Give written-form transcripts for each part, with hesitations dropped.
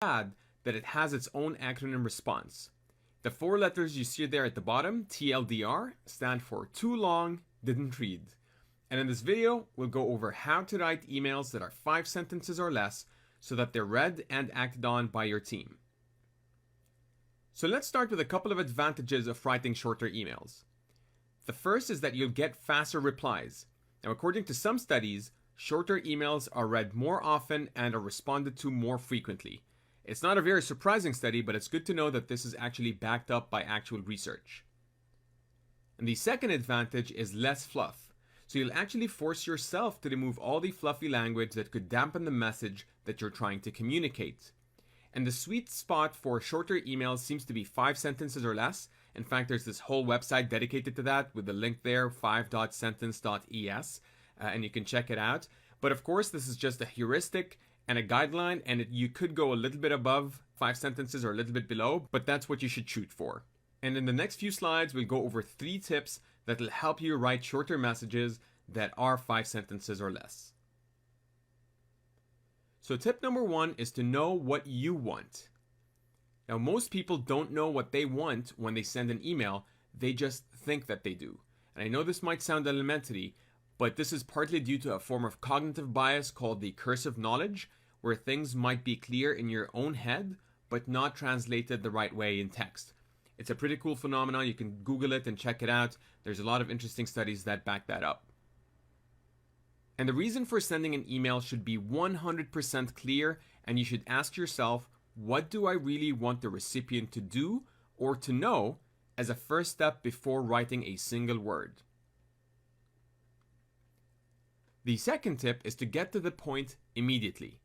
glad that it has its own acronym response. The 4 letters you see there at the bottom, TLDR, stand for too long, didn't read. And in this video, we'll go over how to write emails that are 5 sentences or less so that they're read and acted on by your team. So let's start with a couple of advantages of writing shorter emails. The first is that you'll get faster replies. Now, according to some studies, shorter emails are read more often and are responded to more frequently. It's not a very surprising study, but it's good to know that this is actually backed up by actual research. And the second advantage is less fluff. So you'll actually force yourself to remove all the fluffy language that could dampen the message that you're trying to communicate. And the sweet spot for shorter emails seems to be 5 sentences or less. In fact, there's this whole website dedicated to that with the link there, 5.sentence.es, and you can check it out. But of course, this is just a heuristic and a guideline, and you could go a little bit above 5 sentences or a little bit below, but that's what you should shoot for. And in the next few slides, we'll go over 3 tips that will help you write shorter messages that are 5 sentences or less. So tip number 1 is to know what you want. Now, most people don't know what they want when they send an email, they just think that they do. And I know this might sound elementary, but this is partly due to a form of cognitive bias called the curse of knowledge, where things might be clear in your own head, but not translated the right way in text. It's a pretty cool phenomenon. You can Google it and check it out. There's a lot of interesting studies that back that up. And the reason for sending an email should be 100% clear, and you should ask yourself, what do I really want the recipient to do or to know as a first step before writing a single word? The second tip is to get to the point immediately.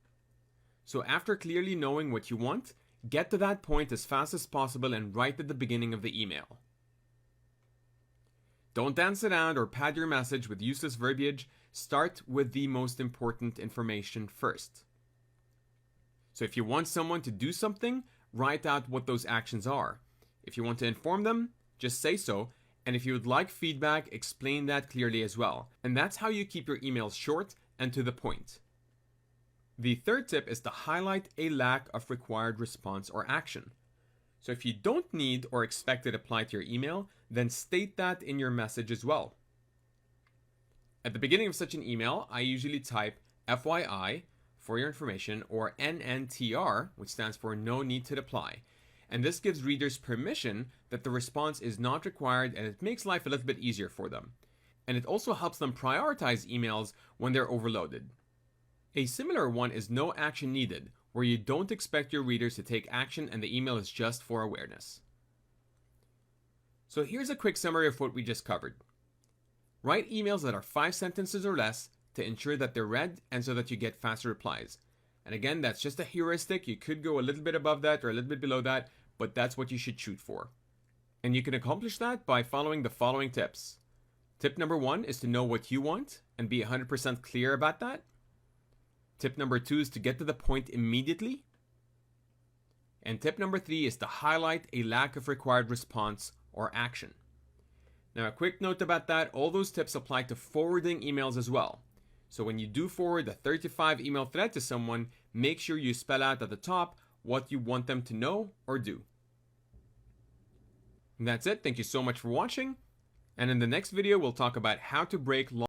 So after clearly knowing what you want, get to that point as fast as possible and right at the beginning of the email. Don't dance around or pad your message with useless verbiage. Start with the most important information first. So if you want someone to do something, write out what those actions are. If you want to inform them, just say so. And if you would like feedback, explain that clearly as well. And that's how you keep your emails short and to the point. The third tip is to highlight a lack of required response or action. So if you don't need or expect a reply to your email, then state that in your message as well. At the beginning of such an email, I usually type FYI, for your information, or NNTR, which stands for no need to reply. And this gives readers permission that the response is not required, and it makes life a little bit easier for them. And it also helps them prioritize emails when they're overloaded. A similar one is no action needed, where you don't expect your readers to take action and the email is just for awareness. So here's a quick summary of what we just covered. Write emails that are 5 sentences or less to ensure that they're read and so that you get faster replies. And again, that's just a heuristic. You could go a little bit above that or a little bit below that, but that's what you should shoot for. And you can accomplish that by following the following tips. Tip number 1 is to know what you want and be 100% clear about that. Tip number 2 is to get to the point immediately. And tip number 3 is to highlight a lack of required response or action. Now, a quick note about that, all those tips apply to forwarding emails as well. So when you do forward a 35 email thread to someone, make sure you spell out at the top what you want them to know or do. And that's it. Thank you so much for watching. And in the next video, we'll talk about how to break